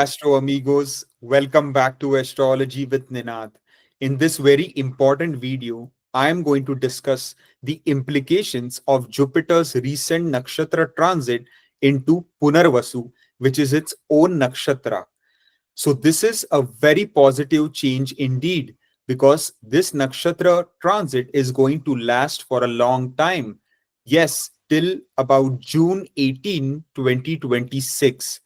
Astro Amigos. Welcome back to Astrology with Ninad. In this very important video, I am going to discuss the implications of Jupiter's recent Nakshatra transit into Punarvasu, which is its own Nakshatra. So, this is a very positive change indeed, because this Nakshatra transit is going to last for a long time. Yes, till about June 18, 2026.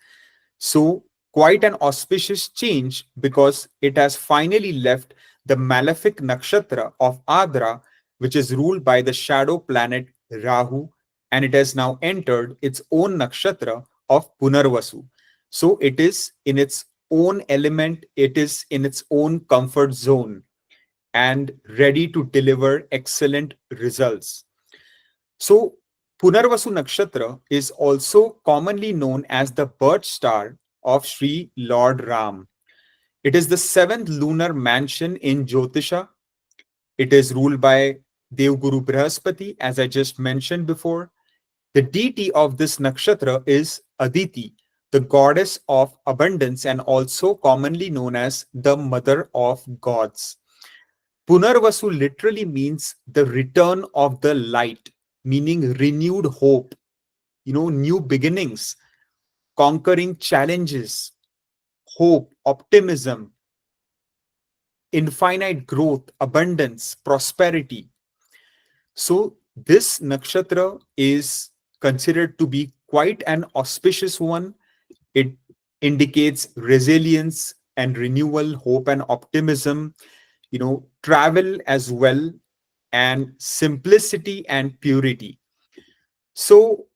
So, quite an auspicious change because it has finally left the malefic nakshatra of Adra, which is ruled by the shadow planet Rahu, and it has now entered its own nakshatra of Punarvasu. So, it is in its own element, it is in its own comfort zone and ready to deliver excellent results. So, Punarvasu Nakshatra is also commonly known as the birth star of Sri Lord Ram. It is the seventh lunar mansion in Jyotisha. It is ruled by Devguru Brihaspati, as I just mentioned before. The deity of this nakshatra is Aditi, the goddess of abundance and also commonly known as the mother of gods. Punarvasu literally means the return of the light, meaning renewed hope, new beginnings, conquering challenges, hope, optimism, infinite growth, abundance, prosperity. So, this nakshatra is considered to be quite an auspicious one. It indicates resilience and renewal, hope and optimism, travel as well, and simplicity and purity. So,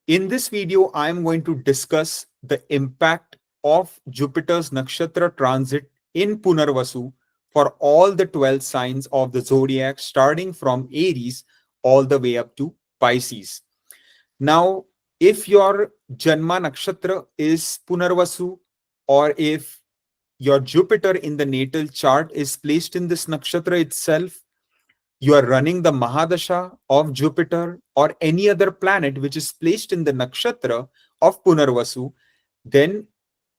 in this video, I am going to discuss the impact of Jupiter's nakshatra transit in Punarvasu for all the 12 signs of the zodiac, starting from Aries all the way up to Pisces. Now, if your Janma nakshatra is Punarvasu, or if your Jupiter in the natal chart is placed in this nakshatra itself, you are running the Mahadasha of Jupiter or any other planet which is placed in the nakshatra of Punarvasu, then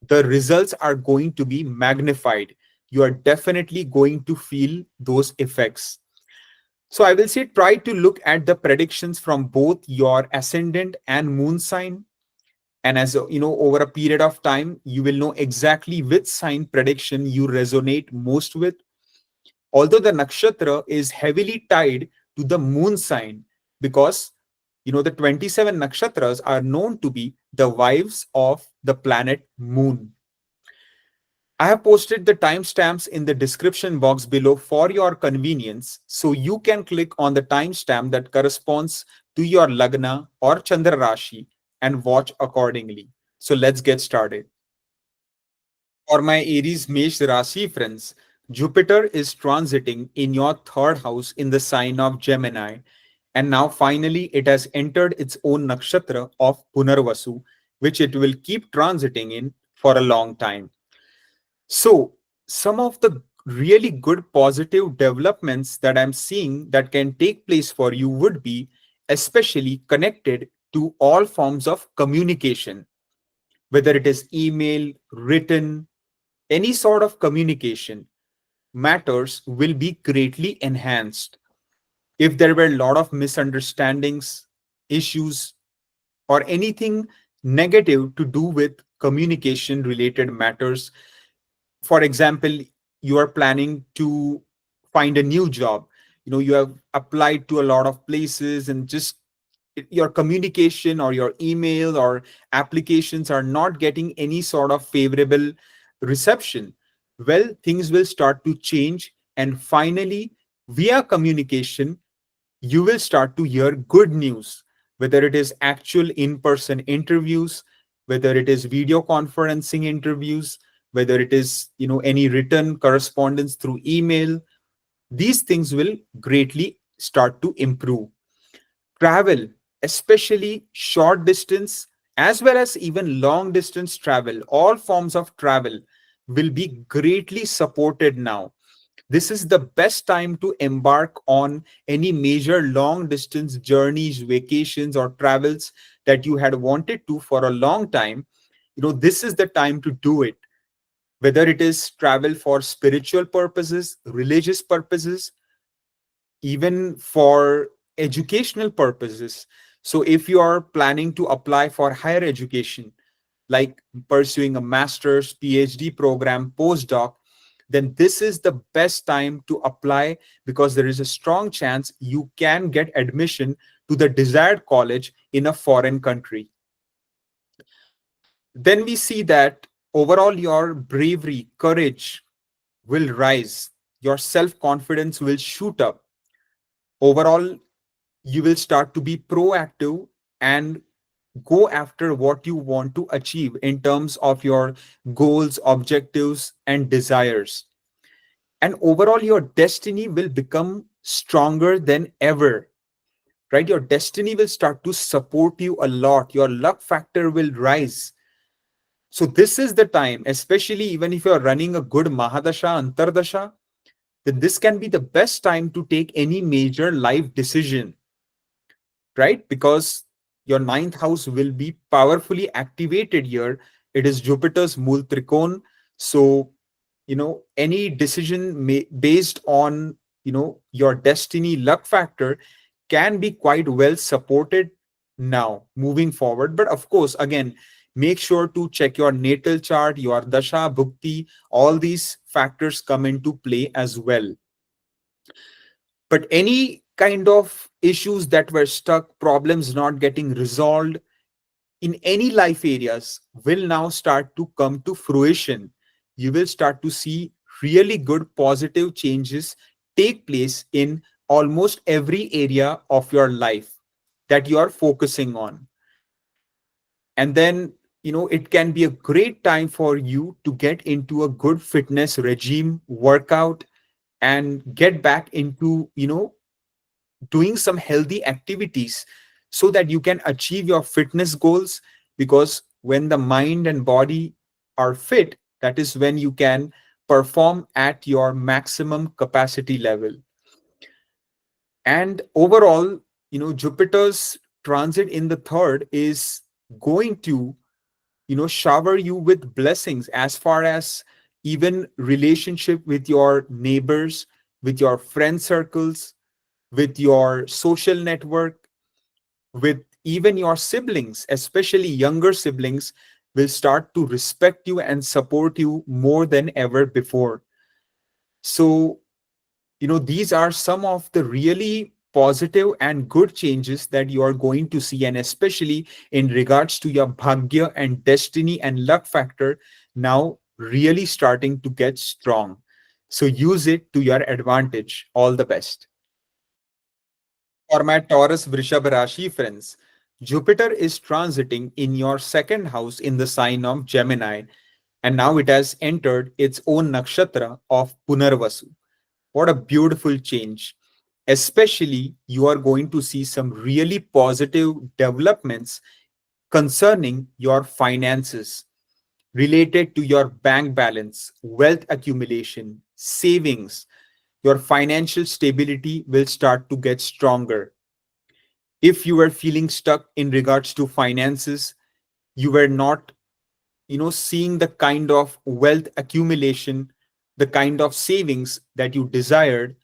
the results are going to be magnified. You are definitely going to feel those effects. So I will say try to look at the predictions from both your ascendant and moon sign. And as over a period of time, you will know exactly which sign prediction you resonate most with. Although the nakshatra is heavily tied to the moon sign, because the 27 nakshatras are known to be the wives of the planet moon. I have posted the timestamps in the description box below for your convenience, so you can click on the timestamp that corresponds to your lagna or chandra rashi and watch accordingly. So let's get started. For my Aries Mesh Rashi friends, Jupiter is transiting in your third house in the sign of Gemini, and now finally it has entered its own nakshatra of Punarvasu, which it will keep transiting in for a long time. So, some of the really good positive developments that I'm seeing that can take place for you would be especially connected to all forms of communication, whether it is email, written, any sort of communication matters will be greatly enhanced. If there were a lot of misunderstandings, issues, or anything negative to do with communication related matters, for example, you are planning to find a new job, you have applied to a lot of places and just your communication or your email or applications are not getting any sort of favorable reception, well, things will start to change, and finally via communication you will start to hear good news, whether it is actual in-person interviews, whether it is video conferencing interviews, whether it is any written correspondence through email. These things will greatly start to improve. Travel, especially short distance as well as even long distance travel, all forms of travel will be greatly supported now. This is the best time to embark on any major long distance journeys, vacations, or travels that you had wanted to for a long time. This is the time to do it. whether it is travel for spiritual purposes, religious purposes, even for educational purposes. So if you are planning to apply for higher education, like pursuing a master's, PhD program, postdoc, then this is the best time to apply, because there is a strong chance you can get admission to the desired college in a foreign country. Then we see that overall your bravery, courage will rise, your self confidence will shoot up. Overall, you will start to be proactive and go after what you want to achieve in terms of your goals, objectives, and desires. And overall, your destiny will become stronger than ever, right? Your destiny will start to support you a lot. Your luck factor will rise. So, this is the time, especially even if you're running a good Mahadasha, Antardasha, then this can be the best time to take any major life decision, right? Because your ninth house will be powerfully activated here. It is Jupiter's Mool Trikon. So, any decision based on, your destiny luck factor can be quite well supported now moving forward. But of course, again, make sure to check your natal chart, your dasha, bhukti, all these factors come into play as well. But any kind of issues that were stuck, problems not getting resolved in any life areas will now start to come to fruition. You will start to see really good positive changes take place in almost every area of your life that you are focusing on. And then, it can be a great time for you to get into a good fitness regime, workout, and get back into, doing some healthy activities so that you can achieve your fitness goals. Because when the mind and body are fit, that is when you can perform at your maximum capacity level. And overall, Jupiter's transit in the third is going to, shower you with blessings as far as even relationship with your neighbors, with your friend circles, with your social network, with even your siblings, especially younger siblings, will start to respect you and support you more than ever before. So, these are some of the really positive and good changes that you are going to see, and especially in regards to your bhagya and destiny and luck factor, now really starting to get strong. So, use it to your advantage. All the best. For my Taurus Vrishabha Rashi friends, Jupiter is transiting in your second house in the sign of Gemini, and now it has entered its own nakshatra of Punarvasu. What a beautiful change! Especially, you are going to see some really positive developments concerning your finances related to your bank balance, wealth accumulation, savings. Your financial stability will start to get stronger. If you were feeling stuck in regards to finances, you were not, seeing the kind of wealth accumulation, the kind of savings that you desired,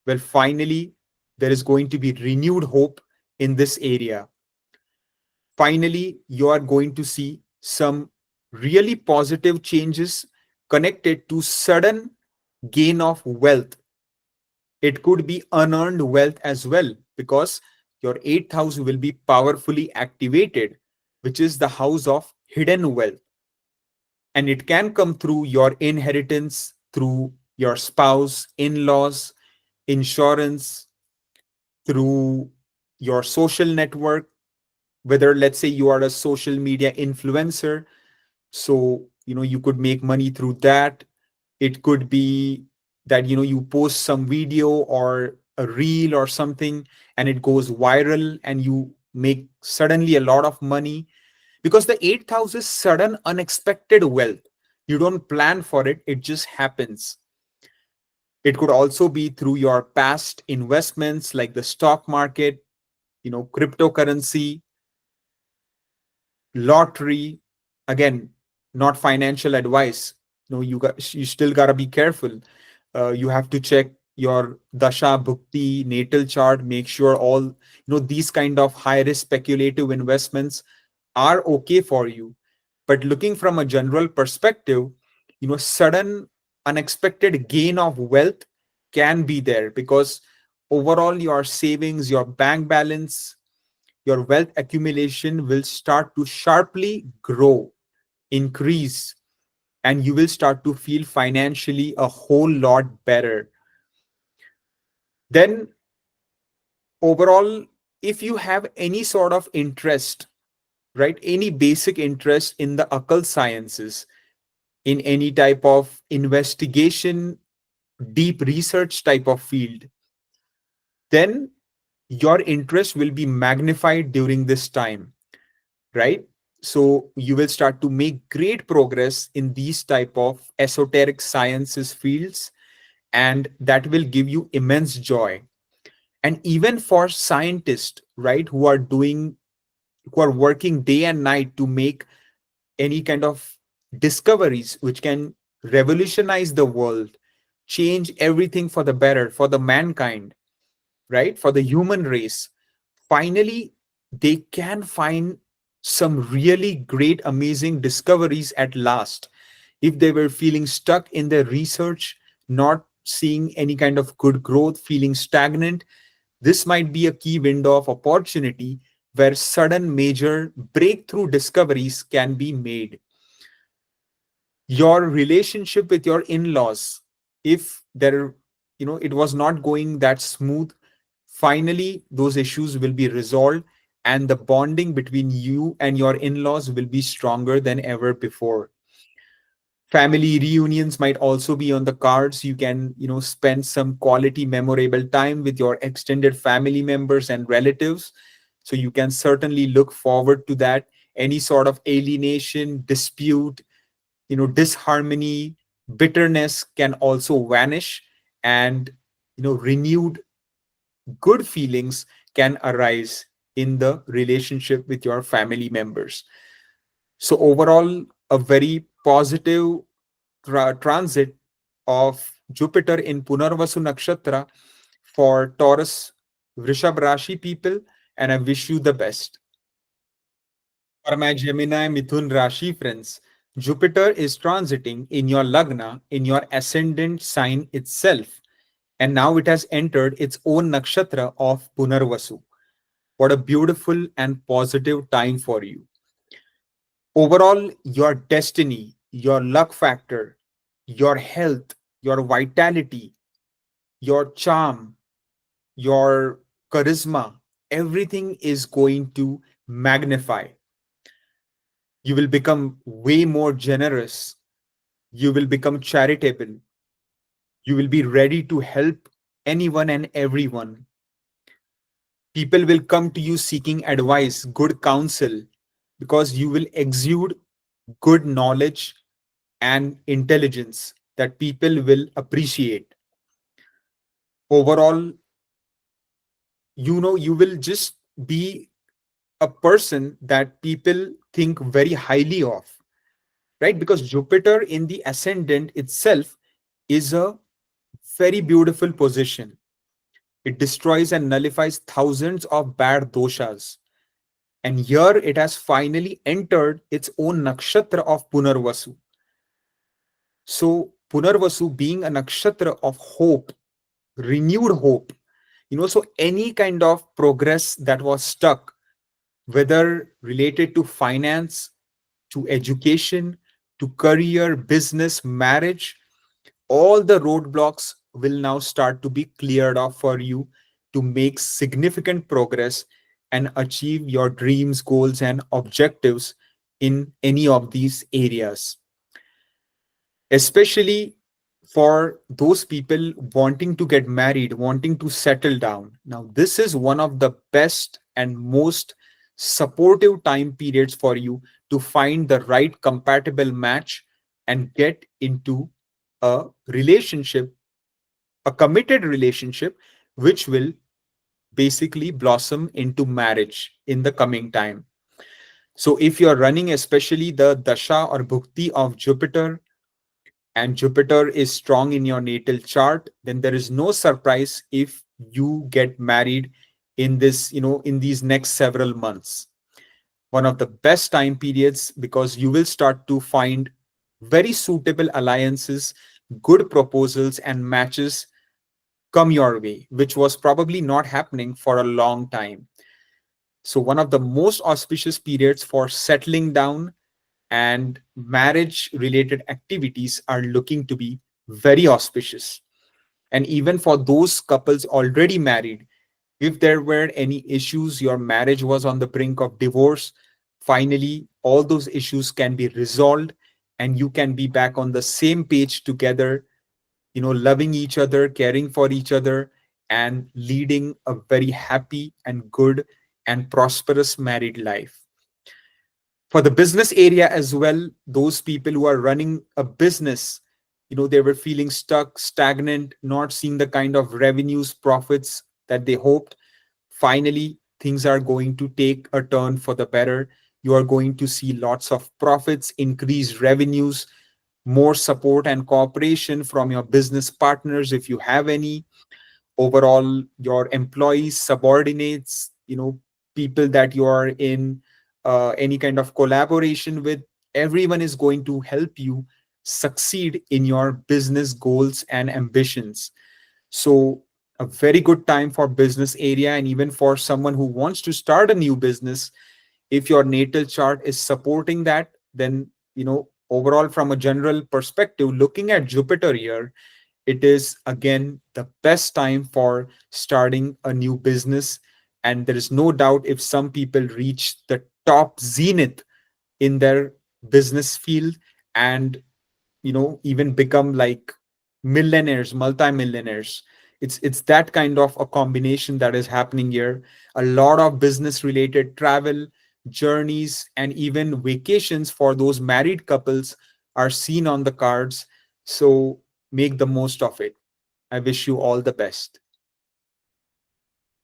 well, finally there is going to be renewed hope in this area. Finally, you are going to see some really positive changes connected to sudden gain of wealth. It could be unearned wealth as well, because your eighth house will be powerfully activated, which is the house of hidden wealth. And it can come through your inheritance, through your spouse, in laws, insurance, through your social network, whether, let's say, you are a social media influencer. So, you could make money through that. It could be that, you post some video or a reel or something, and it goes viral and you make suddenly a lot of money, because the eighth house is sudden, unexpected wealth. You don't plan for it, it just happens. It could also be through your past investments like the stock market, cryptocurrency, lottery. Again, not financial advice. You still gotta be careful. You have to check your dasha bhukti natal chart, make sure all these kind of high risk speculative investments are okay for you. But looking from a general perspective, sudden unexpected gain of wealth can be there, because overall your savings, your bank balance, your wealth accumulation will start to sharply grow, increase, and you will start to feel financially a whole lot better. Then overall, if you have any sort of interest, right, any basic interest in the occult sciences, in any type of investigation, deep research type of field, then your interest will be magnified during this time, right? So you will start to make great progress in these type of esoteric sciences fields, and that will give you immense joy. And even for scientists, right, who are working day and night to make any kind of discoveries which can revolutionize the world, change everything for the better, for the mankind, right, for the human race, finally they can find some really great amazing discoveries at last. If they were feeling stuck in their research, not seeing any kind of good growth, feeling stagnant, this might be a key window of opportunity where sudden major breakthrough discoveries can be made. Your relationship with your in-laws, if there, it was not going that smooth, finally those issues will be resolved, and the bonding between you and your in-laws will be stronger than ever before. Family reunions might also be on the cards. You can, spend some quality memorable time with your extended family members and relatives, so you can certainly look forward to that. Any sort of alienation, dispute, disharmony, bitterness can also vanish, and renewed good feelings can arise in the relationship with your family members. So overall, a very positive transit of Jupiter in Punarvasu Nakshatra for Taurus, Vrishabha Rashi people, and I wish you the best. For my Gemini Mithun Rashi friends, Jupiter is transiting in your Lagna, in your ascendant sign itself, and now it has entered its own nakshatra of Punarvasu. What a beautiful and positive time for you. Overall, your destiny, your luck factor, your health, your vitality, your charm, your charisma, everything is going to magnify. You will become way more generous. You will become charitable. You will be ready to help anyone and everyone. People will come to you seeking advice, good counsel, because you will exude good knowledge and intelligence that people will appreciate. Overall, you will just be a person that people think very highly of, right? Because Jupiter in the ascendant itself is a very beautiful position. It destroys and nullifies thousands of bad doshas. And here it has finally entered its own nakshatra of Punarvasu. So, Punarvasu being a nakshatra of hope, renewed hope, so any kind of progress that was stuck, whether related to finance, to education, to career, business, marriage, all the roadblocks will now start to be cleared off for you to make significant progress and achieve your dreams, goals, and objectives in any of these areas. Especially for those people wanting to get married, wanting to settle down. Now, this is one of the best and most supportive time periods for you to find the right compatible match and get into a relationship, a committed relationship, which will basically blossom into marriage in the coming time. So, if you're running especially the dasha or bhukti of Jupiter, and Jupiter is strong in your natal chart, then there is no surprise if you get married in this, in these next several months. One of the best time periods, because you will start to find very suitable alliances, good proposals, and matches come your way, which was probably not happening for a long time. So, one of the most auspicious periods for settling down and marriage related activities are looking to be very auspicious. And even for those couples already married, if there were any issues, your marriage was on the brink of divorce, finally, all those issues can be resolved and you can be back on the same page together, loving each other, caring for each other, and leading a very happy and good and prosperous married life. For the business area as well, those people who are running a business, they were feeling stuck, stagnant, not seeing the kind of revenues, profits that they hoped. Finally, things are going to take a turn for the better. You are going to see lots of profits, increased revenues, more support and cooperation from your business partners if you have any. Overall, your employees, subordinates, people that you are in any kind of collaboration with, everyone is going to help you succeed in your business goals and ambitions. So a very good time for business area, and even for someone who wants to start a new business, if your natal chart is supporting that, then overall, from a general perspective, looking at Jupiter here, it is again the best time for starting a new business. And there is no doubt, if some people reach the top zenith in their business field and even become like millionaires, multimillionaires, it's that kind of a combination that is happening here. A lot of business related travel, journeys, and even vacations for those married couples are seen on the cards. So make the most of it. I wish you all the best.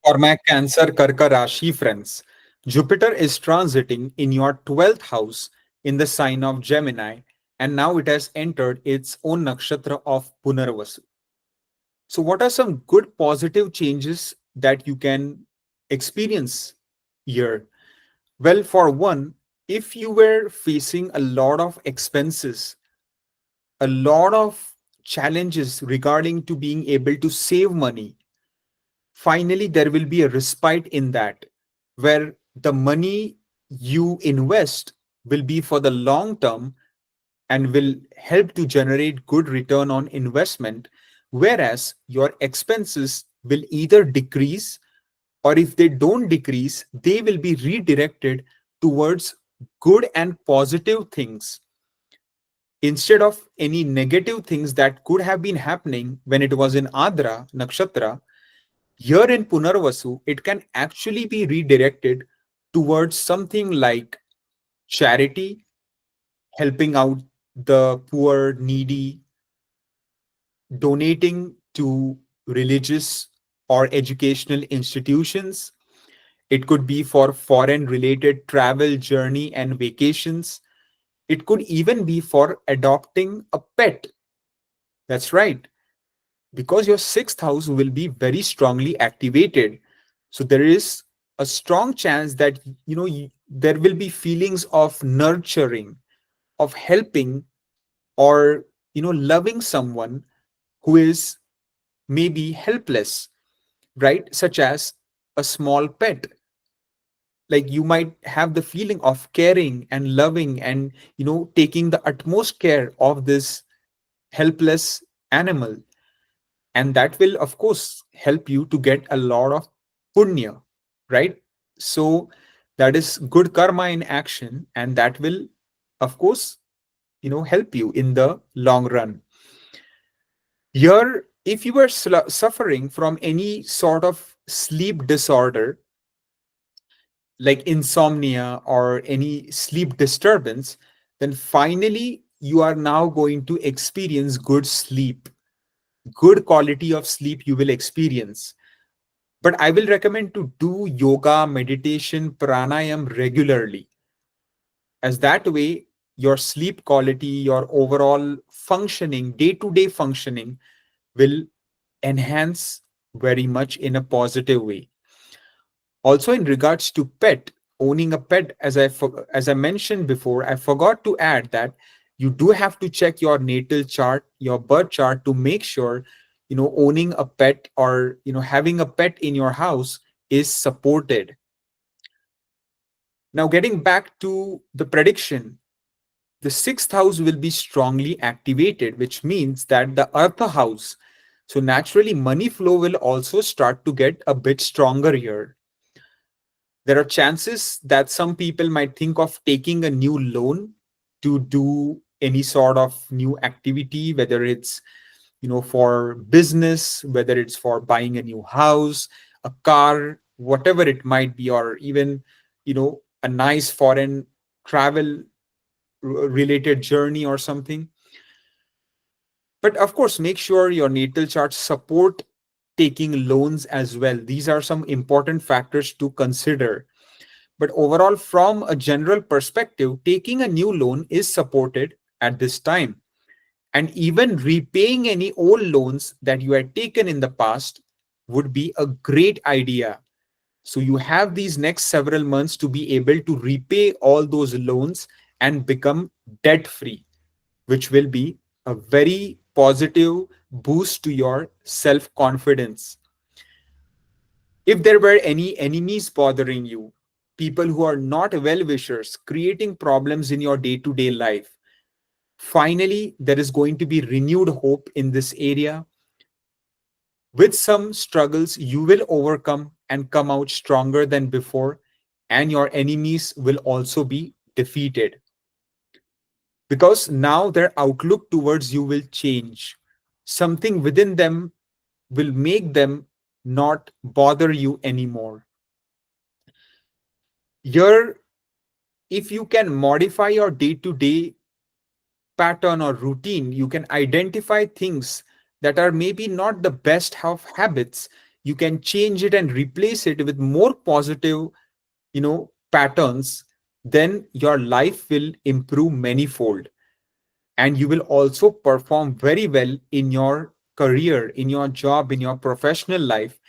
For my Cancer Karka Rashi friends, Jupiter is transiting in your 12th house in the sign of Gemini, and now it has entered its own nakshatra of Punarvasu. So, what are some good positive changes that you can experience here? Well, for one, if you were facing a lot of expenses, a lot of challenges regarding to being able to save money, finally there will be a respite in that, where the money you invest will be for the long term and will help to generate good return on investment, whereas your expenses will either decrease, or if they don't decrease, they will be redirected towards good and positive things instead of any negative things that could have been happening when it was in Adra Nakshatra. Here in Punarvasu, it can actually be redirected towards something like charity, helping out the poor, needy, donating to religious or educational institutions. It could be for foreign related travel, journey, and vacations. It could even be for adopting a pet. That's right, because your sixth house will be very strongly activated. So there is a strong chance that there will be feelings of nurturing, of helping, or loving someone who is maybe helpless, right? Such as a small pet. Like you might have the feeling of caring and loving and taking the utmost care of this helpless animal, and that will of course help you to get a lot of punya, right? So that is good karma in action, and that will of course help you in the long run. Here, if you are suffering from any sort of sleep disorder like insomnia or any sleep disturbance, then finally you are now going to experience good sleep, good quality of sleep you will experience. But I will recommend to do yoga, meditation, pranayam regularly, as that way your sleep quality, your overall functioning, day to day functioning will enhance very much in a positive way. Also, in regards to pet, owning a pet, as I mentioned before, I forgot to add that you do have to check your natal chart, your birth chart, to make sure owning a pet, or having a pet in your house is supported. Now, getting back to the prediction, the sixth house will be strongly activated, which means that the earth house, so naturally money flow will also start to get a bit stronger here. There are chances that some people might think of taking a new loan to do any sort of new activity, whether it's for business, whether it's for buying a new house, a car, whatever it might be, or even a nice foreign travel related journey or something. But of course, make sure your natal chart support taking loans as well. These are some important factors to consider. But overall, from a general perspective, taking a new loan is supported at this time. And even repaying any old loans that you had taken in the past would be a great idea. So you have these next several months to be able to repay all those loans and become debt free, which will be a very positive boost to your self confidence. If there were any enemies bothering you, people who are not well wishers, creating problems in your day to day life, finally, there is going to be renewed hope in this area. With some struggles, you will overcome and come out stronger than before, and your enemies will also be defeated because now their outlook towards you will change. Something within them will make them not bother you anymore. Here, if you can modify your day to day pattern or routine, you can identify things that are maybe not the best of habits. You can change it and replace it with more positive, patterns. Then your life will improve manyfold. And you will also perform very well in your career, in your job, in your professional life,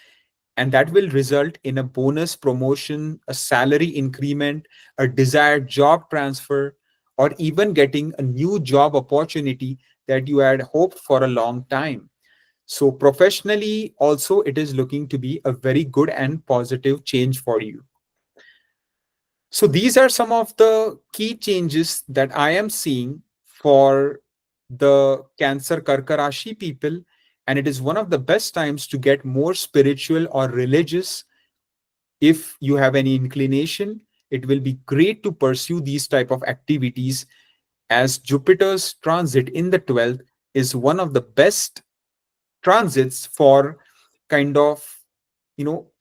and that will result in a bonus promotion, a salary increment, a desired job transfer, or even getting a new job opportunity that you had hoped for a long time. So professionally also it is looking to be a very good and positive change for you. So these are some of the key changes that I am seeing for the Cancer Karka Rashi people. And it is one of the best times to get more spiritual or religious. If you have any inclination, it will be great to pursue these type of activities, as Jupiter's transit in the 12th is one of the best transits for kind of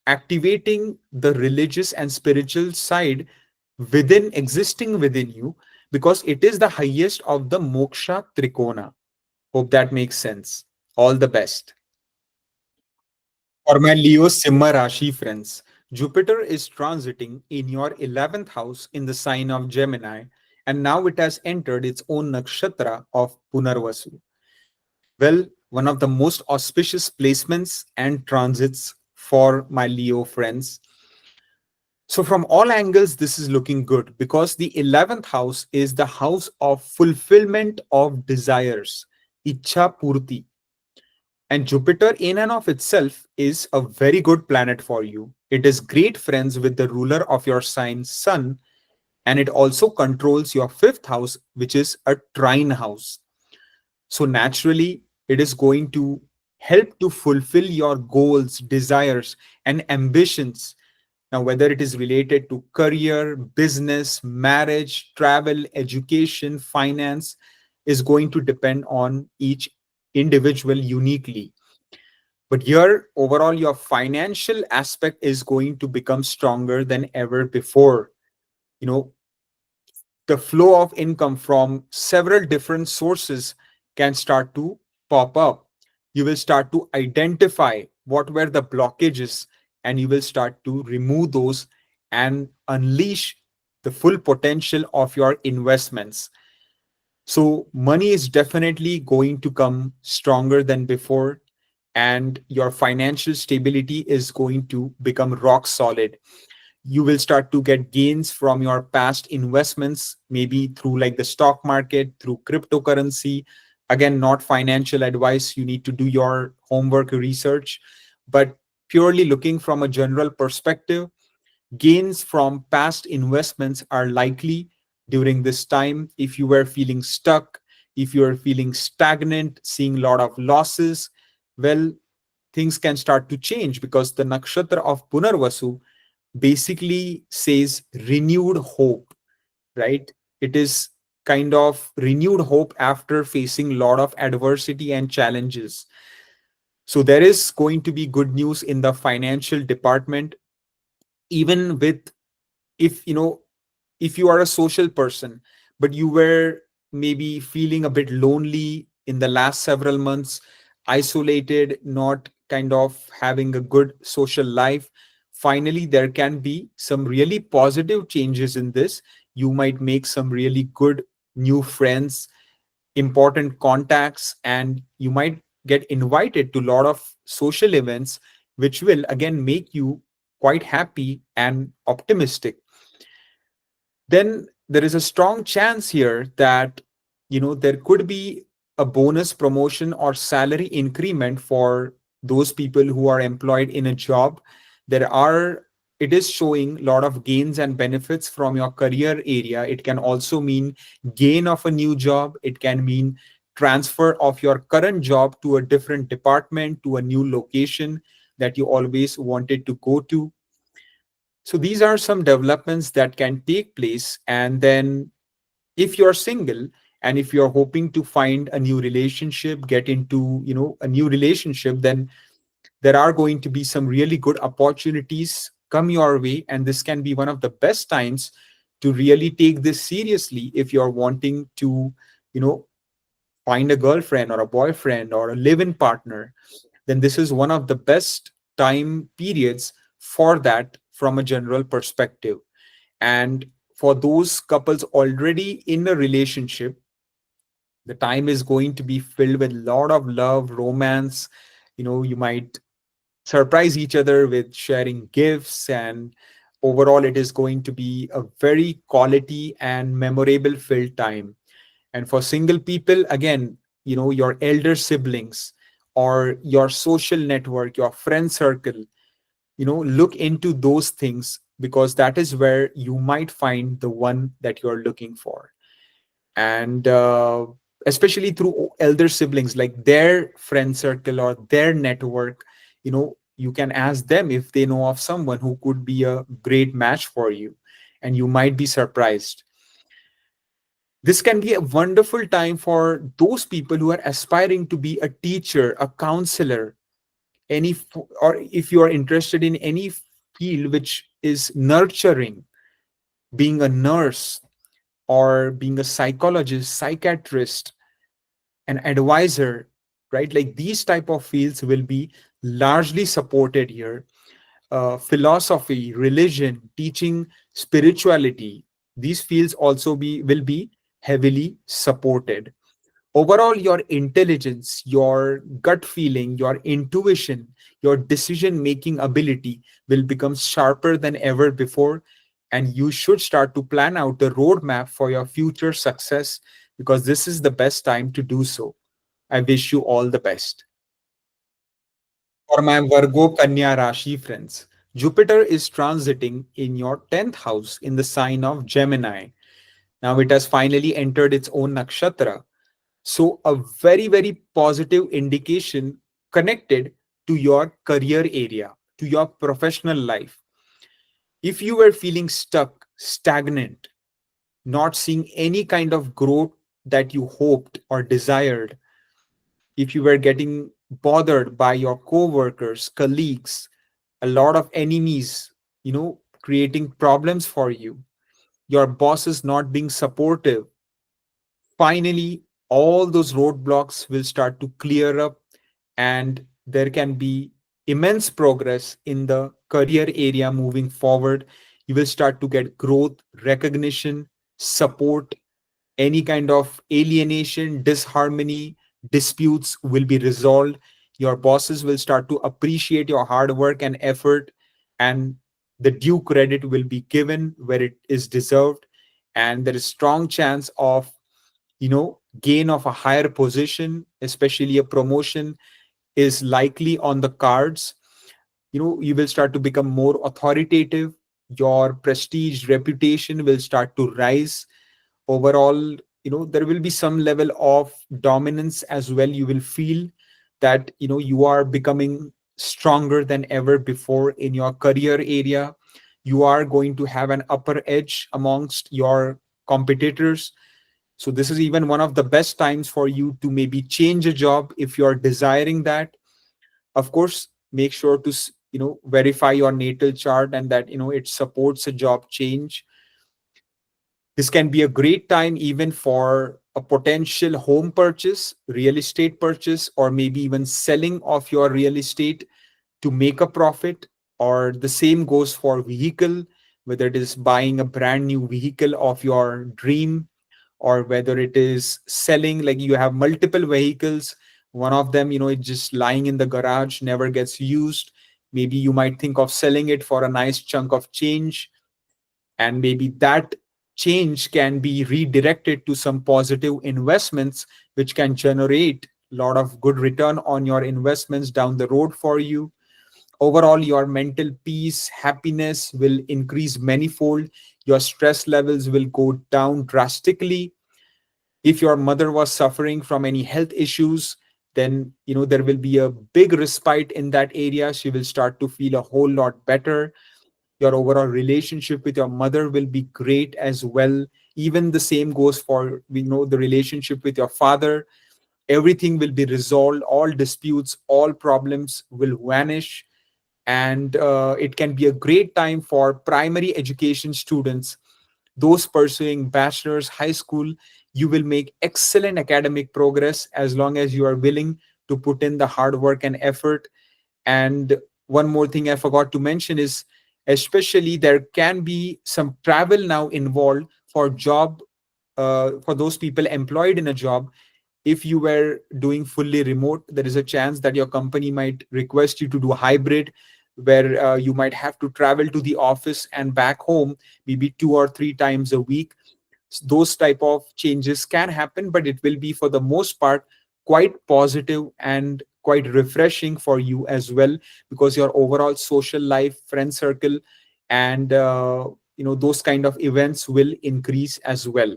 activating the religious and spiritual side existing within you, because it is the highest of the moksha trikona. Hope that makes sense. All the best. For my Leo Simha Rashi friends, Jupiter is transiting in your 11th house in the sign of Gemini, and now it has entered its own nakshatra of Punarvasu. Well, one of the most auspicious placements and transits for my Leo friends. So, from all angles, this is looking good because the 11th house is the house of fulfillment of desires, Ichha Purti. And Jupiter, in and of itself, is a very good planet for you. It is great friends with the ruler of your sign, Sun, and it also controls your fifth house, which is a trine house. So, naturally, it is going to help to fulfill your goals, desires, and ambitions. Now, whether it is related to career, business, marriage, travel, education, finance, is going to depend on each individual uniquely. But here, overall, your financial aspect is going to become stronger than ever before. You know, the flow of income from several different sources can start to pop up. You will start to identify what were the blockages, and you will start to remove those and unleash the full potential of your investments. So money is definitely going to come stronger than before, and your financial stability is going to become rock solid. You will start to get gains from your past investments, maybe through like the stock market, through cryptocurrency. Again, not financial advice. You need to do your homework research, but purely looking from a general perspective, gains from past investments are likely during this time. If you were feeling stuck, if you are feeling stagnant, seeing a lot of losses, well, things can start to change because the nakshatra of Punarvasu basically says renewed hope, right? It is kind of renewed hope after facing a lot of adversity and challenges. So there is going to be good news in the financial department, even with, if you know, if you are a social person but you were maybe feeling a bit lonely in the last several months, isolated, not kind of having a good social life, finally there can be some really positive changes in this. You might make some really good new friends, important contacts, and you might get invited to a lot of social events, which will again make you quite happy and optimistic. Then there is a strong chance here that there could be a bonus, promotion, or salary increment for those people who are employed in a job. There are It is showing a lot of gains and benefits from your career area. It can also mean gain of a new job. It can mean transfer of your current job to a different department, to a new location that you always wanted to go to. So these are some developments that can take place. And then if you're single and if you're hoping to find a new relationship, get into, a new relationship, then there are going to be some really good opportunities come your way. And this can be one of the best times to really take this seriously if you're wanting to, you know, find a girlfriend or a boyfriend or a live-in partner. Then this is one of the best time periods for that from a general perspective. And for those couples already in a relationship, the time is going to be filled with a lot of love, romance. You might surprise each other with sharing gifts, and overall it is going to be a very quality and memorable filled time. And for single people, again, your elder siblings or your social network, your friend circle, look into those things, because that is where you might find the one that you're looking for. And especially through elder siblings, like their friend circle or their network, you can ask them if they know of someone who could be a great match for you, and you might be surprised. This can be a wonderful time for those people who are aspiring to be a teacher, a counselor, or if you are interested in any field which is nurturing, being a nurse or being a psychologist, psychiatrist, an advisor, right? Like these type of fields will be largely supported here. Philosophy, religion, teaching, spirituality, these fields also will be heavily supported. Overall, your intelligence, your gut feeling, your intuition, your decision making ability will become sharper than ever before. And you should start to plan out the roadmap for your future success, because this is the best time to do so. I wish you all the best. For my Virgo Kanya Rashi friends, Jupiter is transiting in your 10th house in the sign of Gemini. Now it has finally entered its own nakshatra. So, a very, very positive indication connected to your career area, to your professional life. If you were feeling stuck, stagnant, not seeing any kind of growth that you hoped or desired, if you were getting bothered by your co-workers, colleagues, a lot of enemies, creating problems for you, your boss is not being supportive, finally all those roadblocks will start to clear up, and there can be immense progress in the career area moving forward. You will start to get growth, recognition, support, Any kind of alienation, disharmony, disputes will be resolved. Your bosses will start to appreciate your hard work and effort, and the due credit will be given where it is deserved. And there is strong chance of, gain of a higher position, especially a promotion is likely on the cards. You will start to become more authoritative. Your prestige, reputation will start to rise. Overall, there will be some level of dominance as well. You will feel that you are becoming stronger than ever before in your career area. You are going to have an upper edge amongst your competitors. So this is even one of the best times for you to maybe change a job if you're desiring that. Of course, make sure to verify your natal chart and that it supports a job change. This can be a great time even for a potential home purchase, real estate purchase, or maybe even selling of your real estate to make a profit. Or the same goes for vehicle, whether it is buying a brand new vehicle of your dream, or whether it is selling, like you have multiple vehicles. One of them, it's just lying in the garage, never gets used. Maybe you might think of selling it for a nice chunk of change, and maybe that change can be redirected to some positive investments which can generate a lot of good return on your investments down the road for you. Overall, your mental peace, happiness will increase manifold. Your stress levels will go down drastically. If your mother was suffering from any health issues, then there will be a big respite in that area. She will start to feel a whole lot better. Your overall relationship with your mother will be great as well. Even the same goes for the relationship with your father. Everything will be resolved. All disputes, all problems will vanish. And it can be a great time for primary education students, those pursuing bachelor's, high school. You will make excellent academic progress as long as you are willing to put in the hard work and effort. And one more thing I forgot to mention is, especially there can be some travel now involved for job, for those people employed in a job. If you were doing fully remote, there is a chance that your company might request you to do hybrid, where you might have to travel to the office and back home maybe 2 or 3 times a week. Those type of changes can happen, but it will be for the most part quite positive and quite refreshing for you as well, because your overall social life, friend circle, and those kind of events will increase as well.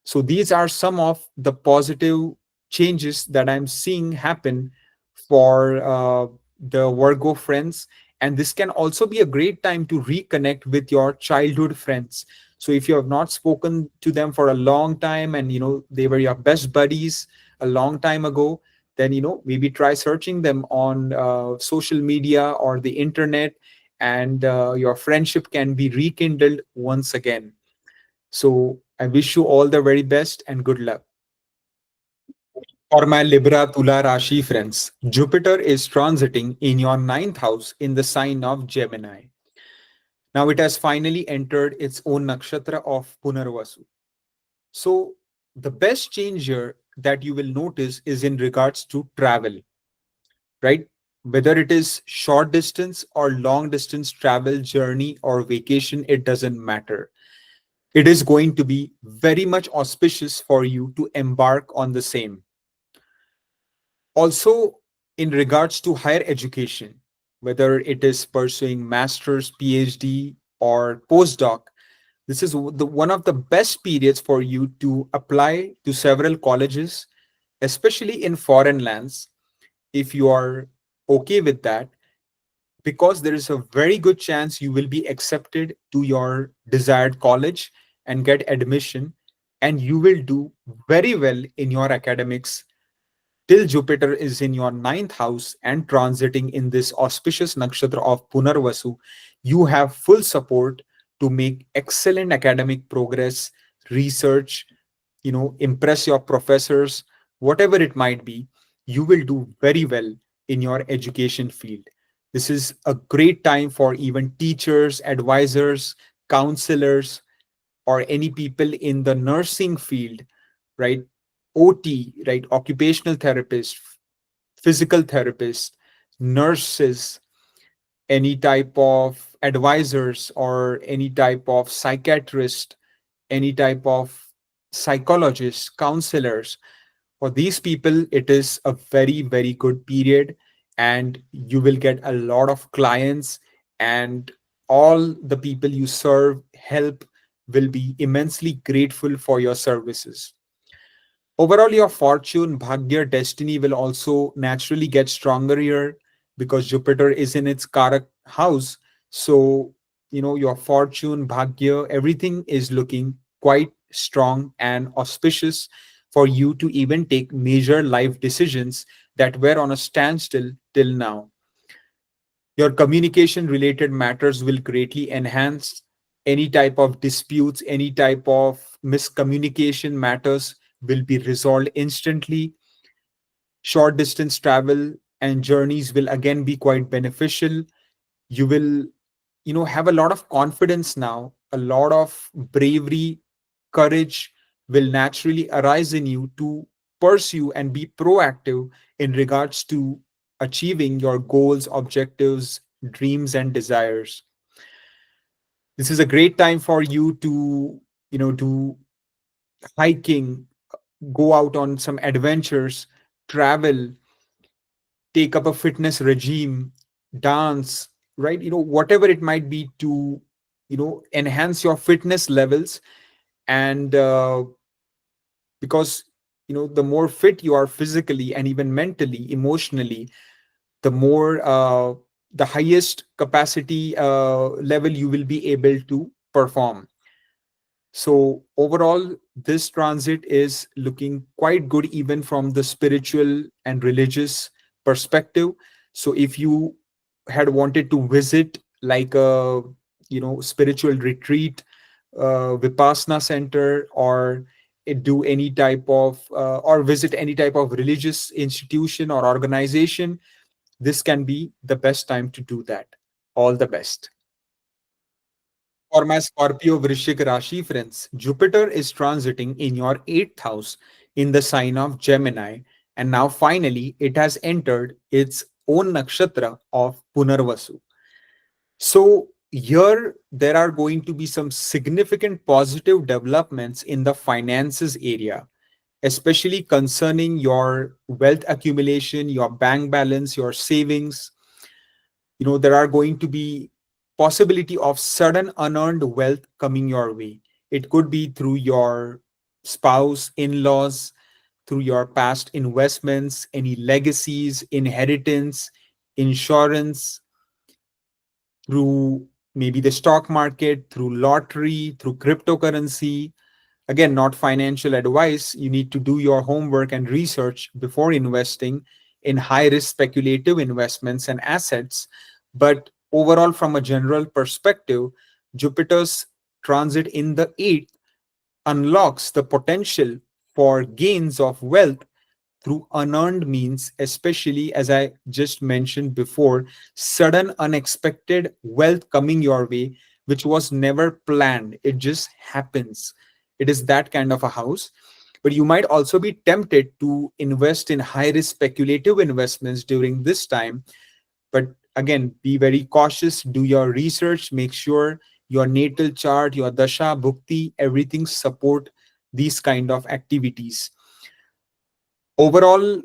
So these are some of the positive changes that I'm seeing happen for the Virgo friends. And this can also be a great time to reconnect with your childhood friends. So if you have not spoken to them for a long time, and they were your best buddies a long time ago, then maybe try searching them on social media or the internet, and your friendship can be rekindled once again. So I wish you all the very best and good luck. For my Libra Tula Rashi friends, Jupiter is transiting in your ninth house in the sign of Gemini. Now it has finally entered its own nakshatra of Punarvasu. So the best change here that you will notice is in regards to travel, right? Whether it is short distance or long distance travel, journey, or vacation, it doesn't matter. It is going to be very much auspicious for you to embark on the same. Also, in regards to higher education, whether it is pursuing master's, PhD, or postdoc, this is one of the best periods for you to apply to several colleges, especially in foreign lands, if you are okay with that, because there is a very good chance you will be accepted to your desired college and get admission, and you will do very well in your academics till Jupiter is in your ninth house and transiting in this auspicious nakshatra of Punarvasu. You have full support to make excellent academic progress, research, impress your professors, whatever it might be. You will do very well in your education field. This is a great time for even teachers, advisors, counselors, or any people in the nursing field, right? OT, right? Occupational therapist, physical therapist, nurses, any type of advisors, or any type of psychiatrist, any type of psychologists, counselors. For these people, it is a very, very good period, and you will get a lot of clients, and all the people you serve, help, will be immensely grateful for your services. Overall, your fortune, bhagya, destiny will also naturally get stronger here because Jupiter is in its Karak house. So, your fortune, bhagya, everything is looking quite strong and auspicious for you to even take major life decisions that were on a standstill till now. Your communication related matters will greatly enhance. Any type of disputes, any type of miscommunication matters will be resolved instantly. Short distance travel and journeys will again be quite beneficial. You will, have a lot of confidence now, a lot of bravery, courage will naturally arise in you to pursue and be proactive in regards to achieving your goals, objectives, dreams, and desires. This is a great time for you to, do hiking, go out on some adventures, travel, take up a fitness regime, dance, right? Whatever it might be to, enhance your fitness levels. And because, the more fit you are physically and even mentally, emotionally, the more, the highest capacity level you will be able to perform. So overall, this transit is looking quite good, even from the spiritual and religious perspective. So if you had wanted to visit like a, spiritual retreat, Vipassana center, or do any type of, or visit any type of religious institution or organization, this can be the best time to do that. All the best. For my Scorpio Vrishik Rashi friends, Jupiter is transiting in your 8th house in the sign of Gemini, and now finally it has entered its own nakshatra of Punarvasu. So, here there are going to be some significant positive developments in the finances area, especially concerning your wealth accumulation, your bank balance, your savings. There are going to be possibility of sudden unearned wealth coming your way. It could be through your spouse, in-laws, through your past investments, any legacies, inheritance, insurance, through maybe the stock market, through lottery, through cryptocurrency. Again, not financial advice. You need to do your homework and research before investing in high risk speculative investments and assets. But overall, from a general perspective, Jupiter's transit in the eighth unlocks the potential for gains of wealth through unearned means, especially as I just mentioned before, sudden unexpected wealth coming your way, which was never planned. It just happens. It is that kind of a house. But you might also be tempted to invest in high risk speculative investments during this time. But again, be very cautious, do your research, make sure your natal chart, your dasha, bhukti, everything support these kind of activities. Overall,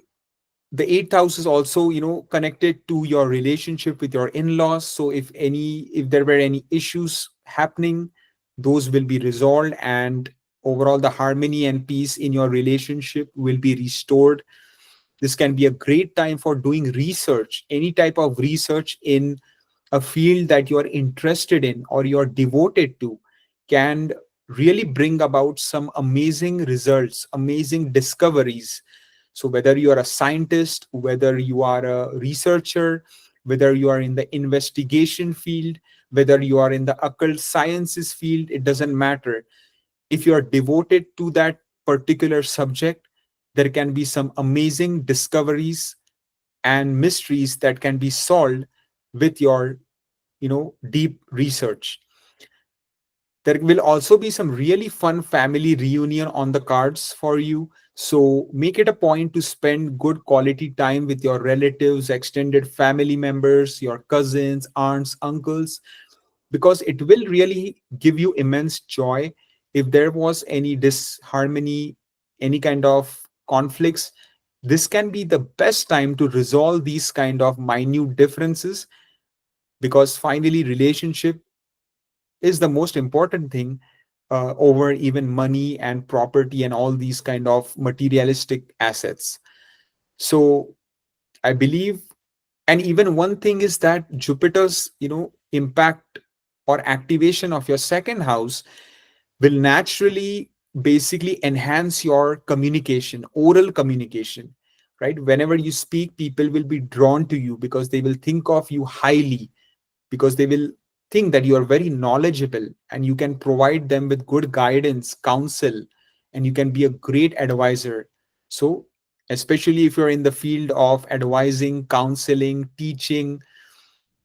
the eighth house is also, connected to your relationship with your in-laws. So if there were any issues happening, those will be resolved, and overall the harmony and peace in your relationship will be restored. This can be a great time for doing research, any type of research in a field that you're interested in or you're devoted to, can really bring about some amazing results, amazing discoveries. So, whether you are a scientist, whether you are a researcher, whether you are in the investigation field, whether you are in the occult sciences field, it doesn't matter. If you are devoted to that particular subject, there can be some amazing discoveries and mysteries that can be solved with your, deep research. There will also be some really fun family reunion on the cards for you. So make it a point to spend good quality time with your relatives, extended family members, your cousins, aunts, uncles, because it will really give you immense joy. If there was any disharmony, any kind of conflicts, this can be the best time to resolve these kind of minute differences, because finally relationship is the most important thing over even money and property and all these kind of materialistic assets. So I believe, and even one thing is that Jupiter's impact or activation of your second house will naturally basically enhance your communication, oral communication, right? Whenever you speak, people will be drawn to you because they will think of you highly, because they will think that you are very knowledgeable and you can provide them with good guidance, counsel, and you can be a great advisor. So, especially if you're in the field of advising, counseling, teaching,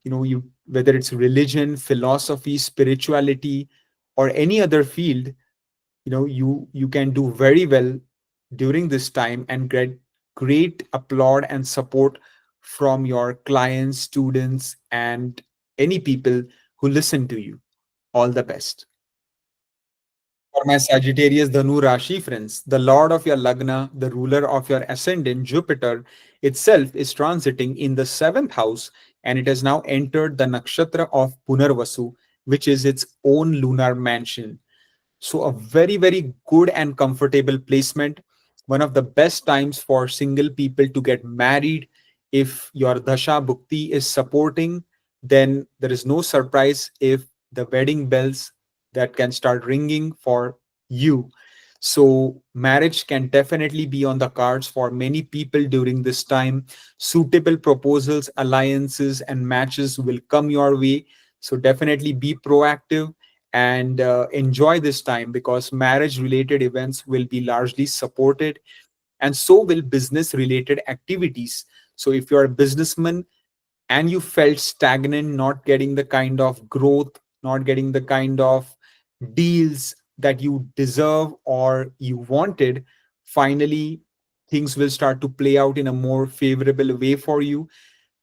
you, whether it's religion, philosophy, spirituality, or any other field, you can do very well during this time and get great applaud and support from your clients, students, and any people who listen to you. All the best. For my Sagittarius Dhanu Rashi friends, the lord of your Lagna, the ruler of your ascendant, Jupiter itself is transiting in the seventh house, and it has now entered the nakshatra of Punarvasu, which is its own lunar mansion. So, a very, very good and comfortable placement. One of the best times for single people to get married. If your Dasha Bhukti is supporting, then there is no surprise if the wedding bells that can start ringing for you. So, marriage can definitely be on the cards for many people during this time. Suitable proposals, alliances, and matches will come your way. So, definitely be proactive and enjoy this time, because marriage related events will be largely supported, and so will business related activities. So if you're a businessman and you felt stagnant, not getting the kind of growth, not getting the kind of deals that you deserve or you wanted, finally things will start to play out in a more favorable way for you.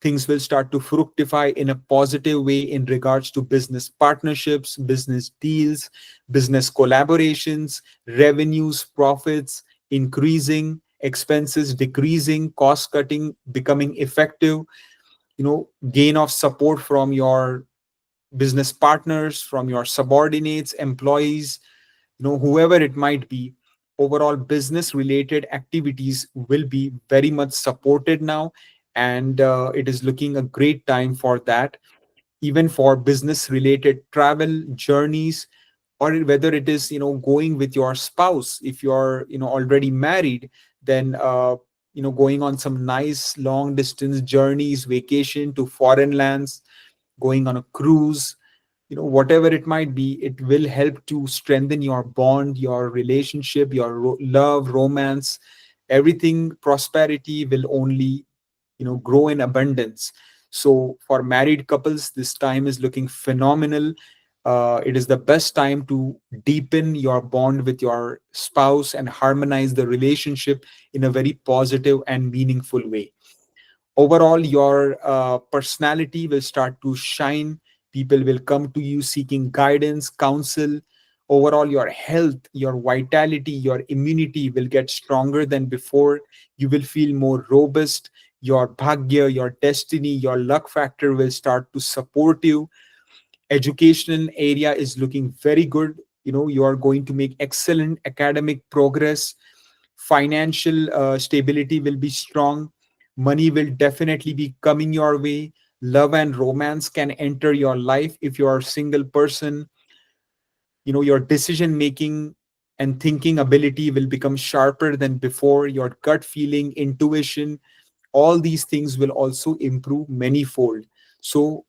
Things will start to fructify in a positive way in regards to business partnerships, business deals, business collaborations, revenues, profits increasing, expenses decreasing, cost cutting becoming effective, gain of support from your business partners, from your subordinates, employees, whoever it might be. Overall business related activities will be very much supported now, and it is looking a great time for that. Even for business related travel journeys, or whether it is going with your spouse, if you're already married, then going on some nice long distance journeys, vacation to foreign lands, going on a cruise, whatever it might be, it will help to strengthen your bond, your relationship, your love, romance, everything. Prosperity will only grow in abundance. So for married couples, this time is looking phenomenal. It is the best time to deepen your bond with your spouse and harmonize the relationship in a very positive and meaningful way. Overall, your personality will start to shine. People will come to you seeking guidance, counsel. Overall, your health, your vitality, your immunity will get stronger than before. You will feel more robust. Your bhagya, your destiny, your luck factor will start to support you. Educational area is looking very good. You are going to make excellent academic progress. Financial stability will be strong. Money will definitely be coming your way. Love and romance can enter your life. If you are a single person, your decision making and thinking ability will become sharper than before. Your gut feeling, intuition, all these things will also improve manyfold. So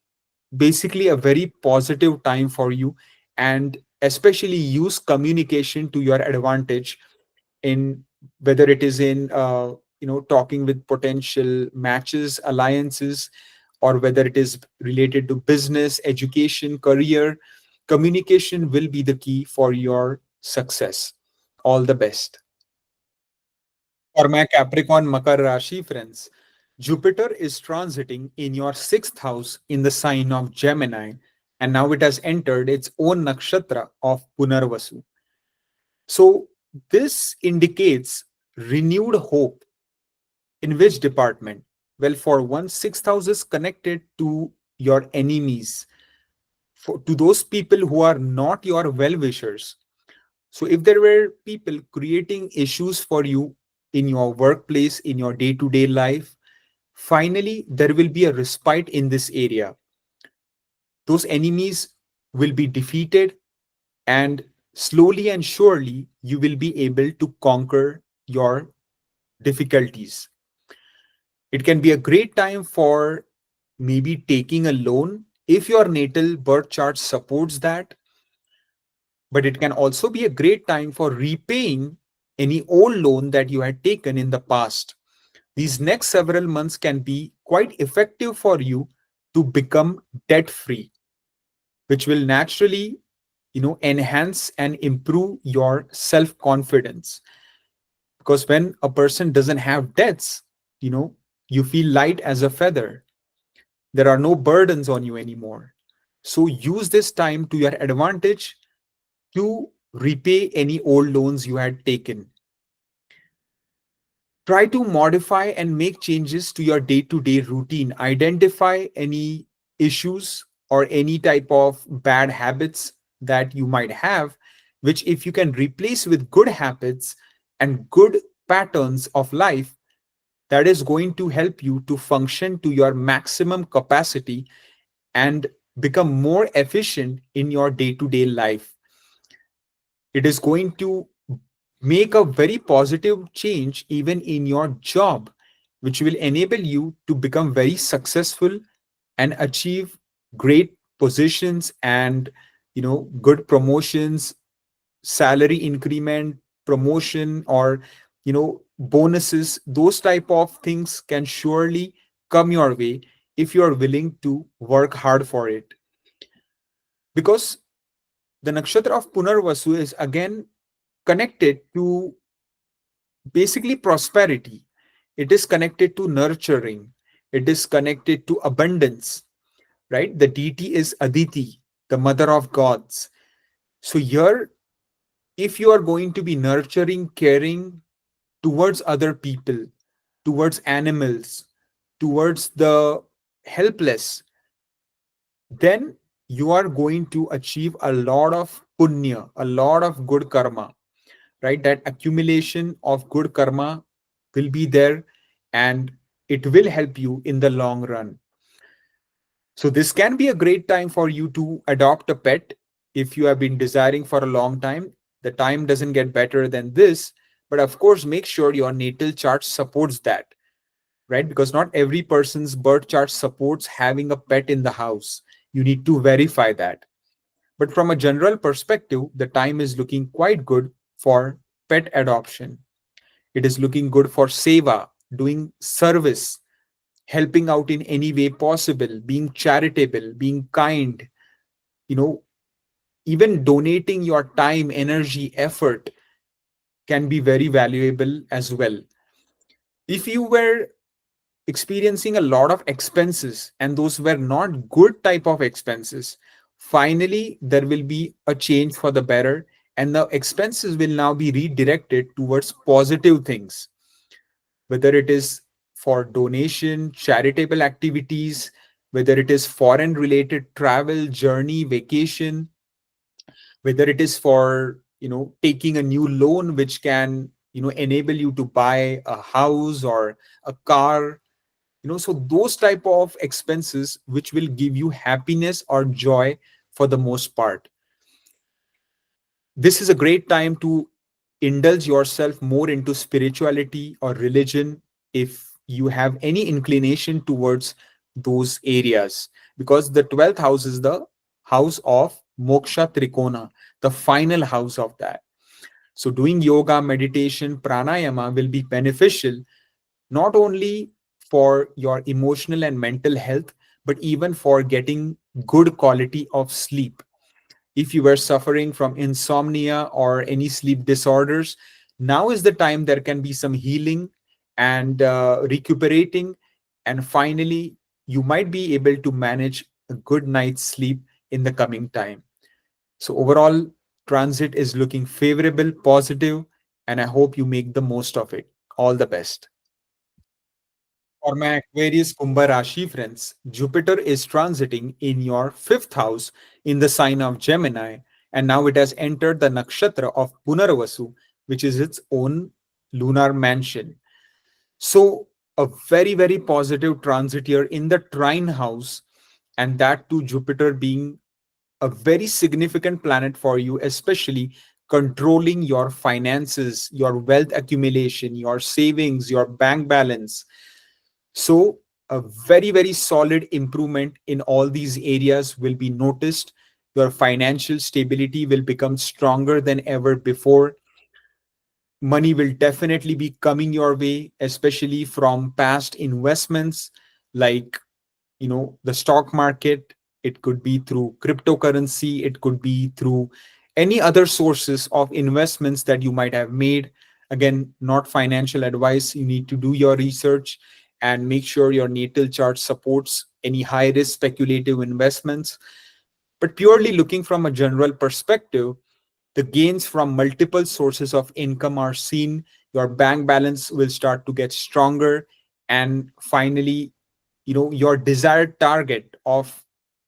basically a very positive time for you, and especially use communication to your advantage, in whether it is in talking with potential matches, alliances, or whether it is related to business, education, career. Communication will be the key for your success. All the best. For my Capricorn Makar Rashi friends, Jupiter is transiting in your sixth house in the sign of Gemini, and now it has entered its own nakshatra of Punarvasu. So, this indicates renewed hope in which department? Well, for one, sixth house is connected to your enemies, to those people who are not your well wishers. So, if there were people creating issues for you in your workplace, in your day to day life, finally there will be a respite in this area. Those enemies will be defeated, and slowly and surely you will be able to conquer your difficulties. It can be a great time for maybe taking a loan if your natal birth chart supports that, but it can also be a great time for repaying any old loan that you had taken in the past. These next several months can be quite effective for you to become debt free, which will naturally, enhance and improve your self confidence. Because when a person doesn't have debts, you know, you feel light as a feather. There are no burdens on you anymore. So use this time to your advantage to repay any old loans you had taken. Try to modify and make changes to your day to day routine. Identify any issues or any type of bad habits that you might have, which, if you can replace with good habits and good patterns of life, that is going to help you to function to your maximum capacity and become more efficient in your day to day life. It is going to make a very positive change even in your job, which will enable you to become very successful and achieve great positions and good promotions, salary increment, promotion, or bonuses. Those type of things can surely come your way if you are willing to work hard for it, because the nakshatra of Punarvasu is again connected to basically prosperity. It is connected to nurturing. It is connected to abundance, right? The deity is Aditi, the mother of gods. So, here, if you are going to be nurturing, caring towards other people, towards animals, towards the helpless, then you are going to achieve a lot of punya, a lot of good karma, right? That accumulation of good karma will be there, and it will help you in the long run. So, this can be a great time for you to adopt a pet if you have been desiring for a long time. The time doesn't get better than this, but of course, make sure your natal chart supports that, right? Because not every person's birth chart supports having a pet in the house. You need to verify that. But from a general perspective, the time is looking quite good for pet adoption. It is looking good for seva, doing service, helping out in any way possible, being charitable, being kind, you know, even donating your time, energy, effort can be very valuable as well. If you were experiencing a lot of expenses and those were not good type of expenses, finally there will be a change for the better, and the expenses will now be redirected towards positive things, whether it is for donation, charitable activities, whether it is foreign related travel, journey, vacation, whether it is for taking a new loan which can enable you to buy a house or a car. So those type of expenses which will give you happiness or joy for the most part. This is a great time to indulge yourself more into spirituality or religion if you have any inclination towards those areas, because the 12th house is the house of moksha trikona, the final house of that. So doing yoga, meditation, pranayama will be beneficial not only for your emotional and mental health, but even for getting good quality of sleep. If you were suffering from insomnia or any sleep disorders, now is the time there can be some healing and recuperating. And finally, you might be able to manage a good night's sleep in the coming time. So, overall, transit is looking favorable, positive, and I hope you make the most of it. All the best. For my Aquarius Kumbha Rashi friends, Jupiter is transiting in your fifth house in the sign of Gemini, and now it has entered the nakshatra of Punarvasu, which is its own lunar mansion. So, a very, very positive transit here in the trine house, and that too, Jupiter being a very significant planet for you, especially controlling your finances, your wealth accumulation, your savings, your bank balance. So, a very, very solid improvement in all these areas will be noticed. Your financial stability will become stronger than ever before. Money will definitely be coming your way, especially from past investments like, the stock market. It could be through cryptocurrency, it could be through any other sources of investments that you might have made. Again, not financial advice. You need to do your research and make sure your natal chart supports any high risk speculative investments. But purely looking from a general perspective, the gains from multiple sources of income are seen. Your bank balance will start to get stronger, and finally, your desired target of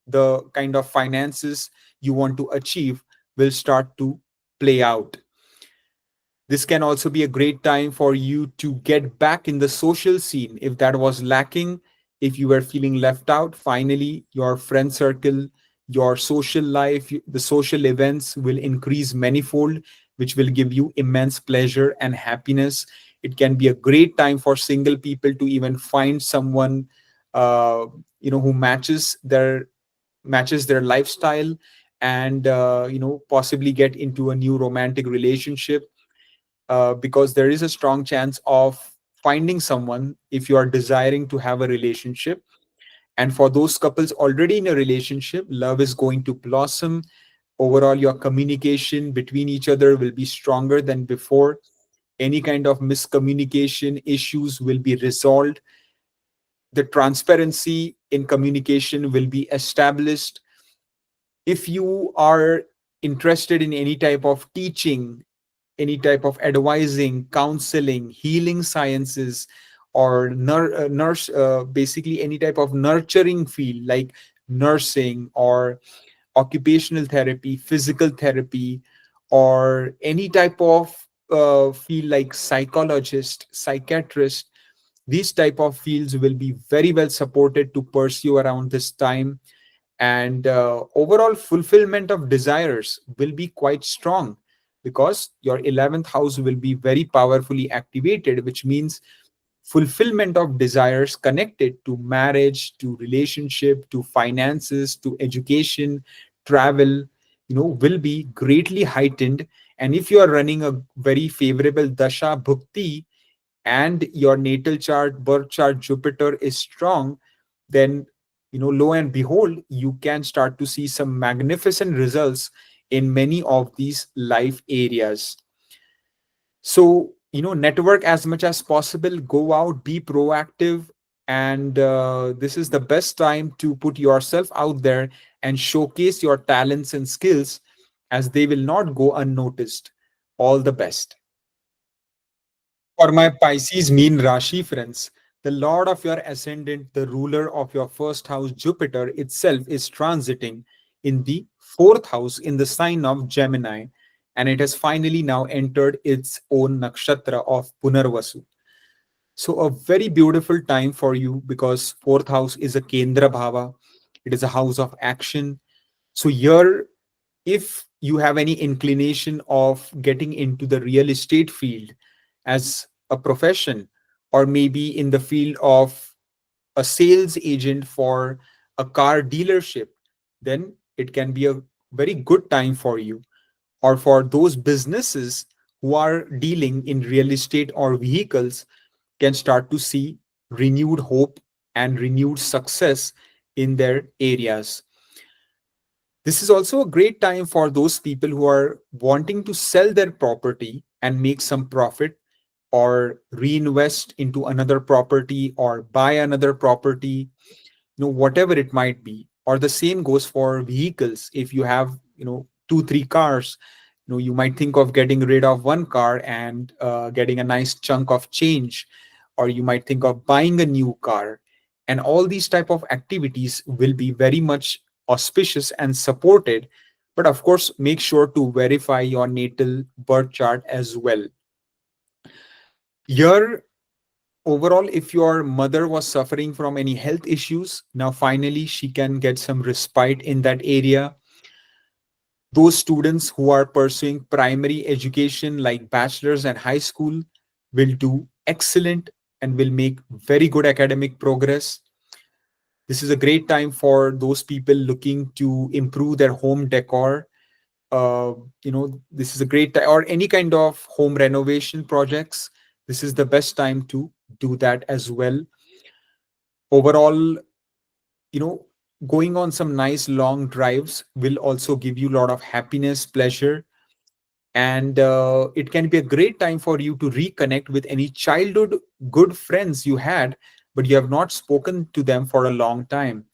the kind of finances you want to achieve will start to play out. This can also be a great time for you to get back in the social scene if that was lacking. If you were feeling left out, finally, your friend circle, your social life, the social events will increase manifold, which will give you immense pleasure and happiness. It can be a great time for single people to even find someone, who matches their lifestyle, and possibly get into a new romantic relationship, because there is a strong chance of finding someone if you are desiring to have a relationship. And for those couples already in a relationship, love is going to blossom. Overall, your communication between each other will be stronger than before. Any kind of miscommunication issues will be resolved. The transparency in communication will be established. If you are interested in any type of teaching, any type of advising, counseling, healing sciences, or basically any type of nurturing field like nursing or occupational therapy, physical therapy, or any type of field like psychologist, psychiatrist, these type of fields will be very well supported to pursue around this time. And overall fulfillment of desires will be quite strong, because your 11th house will be very powerfully activated, which means fulfillment of desires connected to marriage, to relationship, to finances, to education, travel, will be greatly heightened. And if you are running a very favorable dasha bhukti, and your natal chart, birth chart, Jupiter is strong, then, lo and behold, you can start to see some magnificent results in many of these life areas. So, network as much as possible, go out, be proactive, and this is the best time to put yourself out there and showcase your talents and skills, as they will not go unnoticed. All the best. For my Pisces Meen Rashi friends, the Lord of your ascendant, the ruler of your first house, Jupiter itself, is transiting in the fourth house in the sign of Gemini, and it has finally now entered its own nakshatra of Punarvasu. So, a very beautiful time for you, because fourth house is a Kendra Bhava, it is a house of action. So, here, if you have any inclination of getting into the real estate field as a profession, or maybe in the field of a sales agent for a car dealership, then it can be a very good time for you. Or for those businesses who are dealing in real estate or vehicles, can start to see renewed hope and renewed success in their areas. This is also a great time for those people who are wanting to sell their property and make some profit, or reinvest into another property, or buy another property, whatever it might be. Or the same goes for vehicles. If you have, 2 3 cars, you might think of getting rid of one car and getting a nice chunk of change, or you might think of buying a new car. And all these type of activities will be very much auspicious and supported. But of course, make sure to verify your natal birth chart as well. Your overall, if your mother was suffering from any health issues, now finally she can get some respite in that area. Those students who are pursuing primary education like bachelor's and high school will do excellent and will make very good academic progress. This is a great time for those people looking to improve their home decor. This is a great time, or any kind of home renovation projects. This is the best time to do that as well. Overall, you know going on some nice long drives will also give you a lot of happiness, pleasure. And it can be a great time for you to reconnect with any childhood good friends you had, but you have not spoken to them for a long time.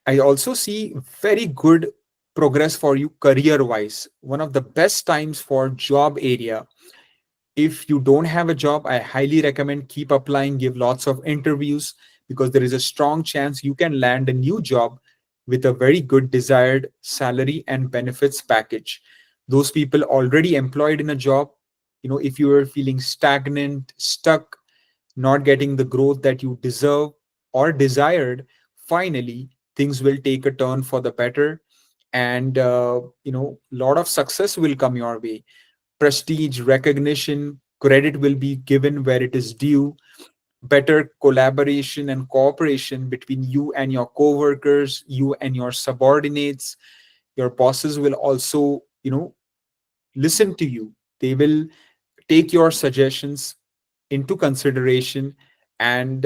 I also see very good progress for you career wise. One of the best times for job area. If you don't have a job, I highly recommend keep applying, give lots of interviews, because there is a strong chance you can land a new job with a very good desired salary and benefits package. Those people already employed in a job, if you are feeling stagnant, stuck, not getting the growth that you deserve or desired, finally things will take a turn for the better. And lot of success will come your way. Prestige, recognition, credit will be given where it is due. Better collaboration and cooperation between you and your coworkers, you and your subordinates. Your bosses will also, listen to you. They will take your suggestions into consideration, and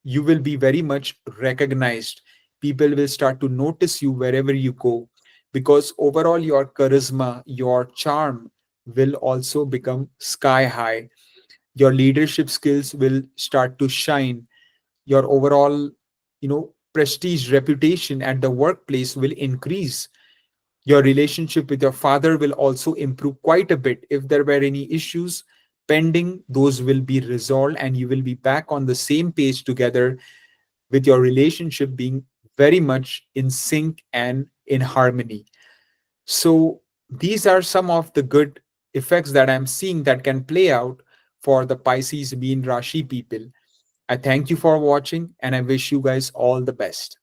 you will be very much recognized. People will start to notice you wherever you go, because overall your charisma, your charm will also become sky high. Your leadership skills will start to shine. Your overall, prestige, reputation at the workplace will increase. Your relationship with your father will also improve quite a bit. If there were any issues pending, those will be resolved, and you will be back on the same page together, with your relationship being very much in sync and in harmony. So, these are some of the good effects that I'm seeing that can play out for the Pisces Meen Rashi people. I thank you for watching, and I wish you guys all the best.